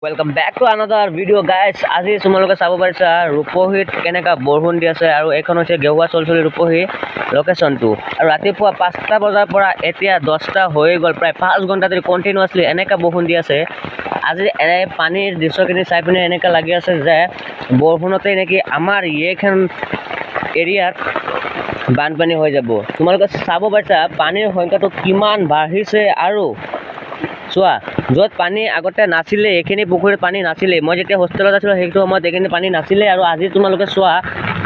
Welcome back to another video' guys. আজি তোমালোকে চাব পাৰিছা ৰূপহীত কেনেকুৱা বৰষুণ দি আছে আৰু এইখন হৈছে গেহুৱা চলচলি ৰূপহী লোকেশ্যনটো। আৰু ৰাতিপুৱা 5টা বজাৰ পৰা এতিয়া 10টা হৈ গ'ল, প্ৰায় 5 ঘণ্টা ধৰি কণ্টিনিউৱাছলি এনেকুৱা বৰষুণ দি আছে। আজি পানীৰ দৃশ্যখিনি চাই পিনে এনেকুৱা লাগি আছে যে বৰষুণতেই নেকি আমাৰ এইখন এৰিয়াত বানপানী হৈ যাব। তোমালোকে চাব পাৰিছা পানীৰ সংখ্যাটো কিমান বাঢ়িছে। আৰু চোৱা, য'ত পানী আগতে নাছিলে, এইখিনি পুখুৰীত পানী নাছিলে, মই যেতিয়া হোষ্টেলত আছিলোঁ সেইটো সময়ত এইখিনি পানী নাছিলে। আৰু আজি তোমালোকে চোৱা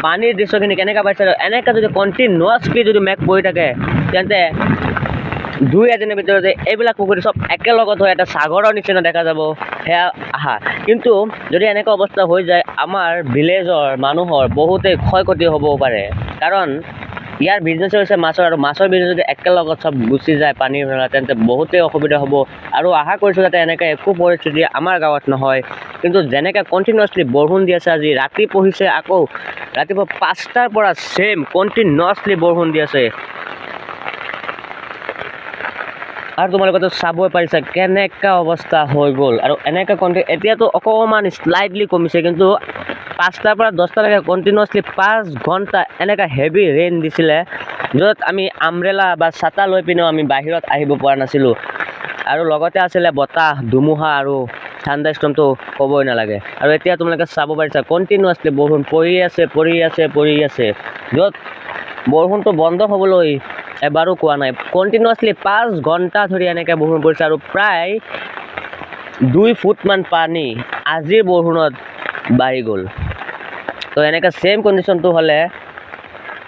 পানীৰ দৃশ্যখিনি কেনেকুৱা পাইছে। এনেকৈ যদি কণ্টিনিউৱাছলি যদি মেঘ পৰি থাকে তেন্তে 2 এদিনৰ ভিতৰতে এইবিলাক পুখুৰী চব একেলগত হৈ এটা সাগৰৰ নিচিনা দেখা যাব। সেয়া আহা, কিন্তু যদি এনেকুৱা অৱস্থা হৈ যায় আমাৰ ভিলেজৰ মানুহৰ বহুতেই ক্ষয়ক্ষতি হ'ব পাৰে। কাৰণ ইয়াৰ বিজনেছ হৈছে মাছৰ, আৰু মাছৰ বিজনেছ যদি একেলগত চব গুচি যায় পানীৰ ভেলা তেন্তে বহুতেই অসুবিধা হ'ব। আৰু আশা কৰিছোঁ যাতে এনেকৈ একো পৰিস্থিতি আমাৰ গাঁৱত নহয়। কিন্তু যেনেকৈ কণ্টিনিউৱাছলি বৰষুণ দি আছে, আজি ৰাতি পঢ়িছে, আকৌ ৰাতিপুৱা 5টাৰ পৰা ছেইম কণ্টিনিউৱাছলি বৰষুণ দি আছে। আৰু তোমালোকেতো চাবই পাৰিছা কেনেকুৱা অৱস্থা হৈ গ'ল। আৰু এনেকৈ এতিয়াতো অকণমান স্লাইটলি কমিছে, কিন্তু 5টাৰ পৰা 10টালৈকে কণ্টিনিউৱাছলি 5 ঘণ্টা এনেকুৱা হেভি ৰেইন দিছিলে, য'ত আমি আমব্ৰেলা বা ছাতা লৈ পিনেও আমি বাহিৰত আহিব পৰা নাছিলোঁ। আৰু লগতে আছিলে বতাহ, ধুমুহা আৰু ঠাণ্ডা ষ্টৰ্মটো ক'বই নালাগে। আৰু এতিয়া তোমালোকে চাব পাৰিছা কণ্টিনিউৱাছলি বৰষুণ পৰি আছে, য'ত বৰষুণটো বন্ধ হ'বলৈ এবাৰো কোৱা নাই। কণ্টিনিউৱাছলি 5 ঘণ্টা ধৰি এনেকৈ বৰষুণ পৰিছে, আৰু প্ৰায় 2 ফুটমান পানী আজিৰ বৰষুণত বাঢ়ি গ'ল। তো এনেকৈ ছেইম কণ্ডিশ্যনটো হ'লে,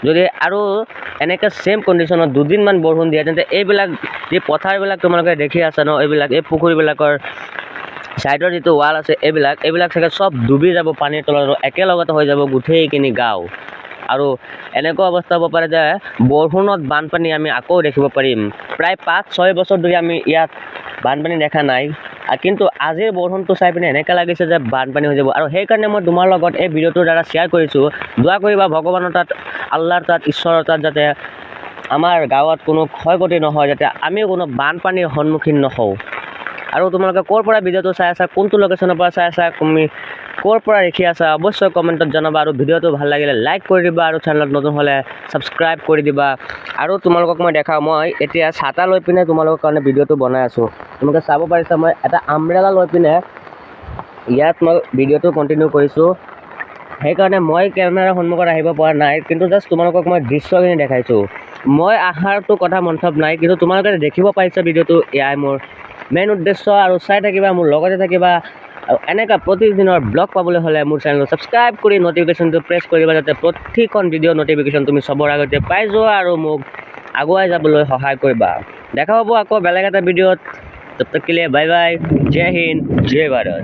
যদি আৰু এনেকৈ ছেইম কণ্ডিশ্যনত 2 দিনমান বৰষুণ দিয়ে তেন্তে এইবিলাক যি পথাৰবিলাক তোমালোকে দেখি আছা ন, এই পুখুৰীবিলাকৰ ছাইডৰ যিটো ৱাল আছে, এইবিলাক চাগে চব ডুবি যাব পানীৰ তলত, একেলগতে হৈ যাব গোটেইখিনি গাঁও। আৰু এনেকুৱা অৱস্থা হ'ব পাৰে যে বৰষুণত বানপানী আমি আকৌ দেখিব পাৰিম। প্ৰায় 5-6 বছৰ ধৰি আমি ইয়াত বানপানী দেখা নাই, কিন্তু আজিৰ বৰষুণটো চাই পিনে এনেকুৱা লাগিছে যে বানপানী হৈ যাব। আৰু সেইকাৰণে মই তোমাৰ লগত এই ভিডিঅ'টোৰ দ্বাৰা শ্বেয়াৰ কৰিছোঁ। দোৱা কৰিবা ভগৱানৰ তাত, আল্লাহৰ তাত, ঈশ্বৰৰ তাত, যাতে আমাৰ গাঁৱত কোনো ক্ষয়ক্ষতি নহয়, যাতে আমিও কোনো বানপানীৰ সন্মুখীন নহওঁ। আৰু তোমালোকে ক'ৰ পৰা ভিডিঅ'টো চাই আছা, কোনটো লোকেশ্যনৰ পৰা চাই আছা, তুমি ক'ৰ পৰা দেখি আছা, অৱশ্যই কমেণ্টত জনাবা। আৰু ভিডিঅ'টো ভাল লাগিলে লাইক কৰি দিবা, আৰু চেনেলত নতুন হ'লে ছাবস্ক্ৰাইব কৰি দিবা। আৰু তোমালোকক মই দেখাওঁ, মই এতিয়া ছাতা লৈ পিনে তোমালোকৰ কাৰণে ভিডিঅ'টো বনাই আছোঁ। তোমালোকে চাব পাৰিছা মই এটা আমব্ৰেলা লৈ পিনে ইয়াত মই ভিডিঅ'টো কণ্টিনিউ কৰিছোঁ। সেইকাৰণে মই কেমেৰাৰ সন্মুখত আহিব পৰা নাই, কিন্তু জাষ্ট তোমালোকক মই দৃশ্যখিনি দেখাইছোঁ। মই আহাৰটো কথা মন্তব্য নাই, কিন্তু তোমালোকে দেখিব পাৰিছা ভিডিঅ'টো, এয়াই মোৰ মেইন উদ্দেশ্য। আৰু চাই থাকিবা, মোৰ লগতে থাকিবা। আৰু এনেকুৱা প্ৰতিদিনৰ ব্লগ পাবলৈ হ'লে মোৰ চেনেলটো ছাবস্ক্ৰাইব কৰি ন'টিফিকেশ্যনটো প্ৰেছ কৰিবা, যাতে প্ৰতিখন ভিডিঅ' ন'টিফিকেশ্যন তুমি চবৰ আগতে পাই যোৱা আৰু মোক আগুৱাই যাবলৈ সহায় কৰিবা। দেখা হ'ব আকৌ বেলেগ এটা ভিডিঅ'ত। তব তক কে লিয়ে বাই বাই, জয় হিন্দ, জয় ভাৰত।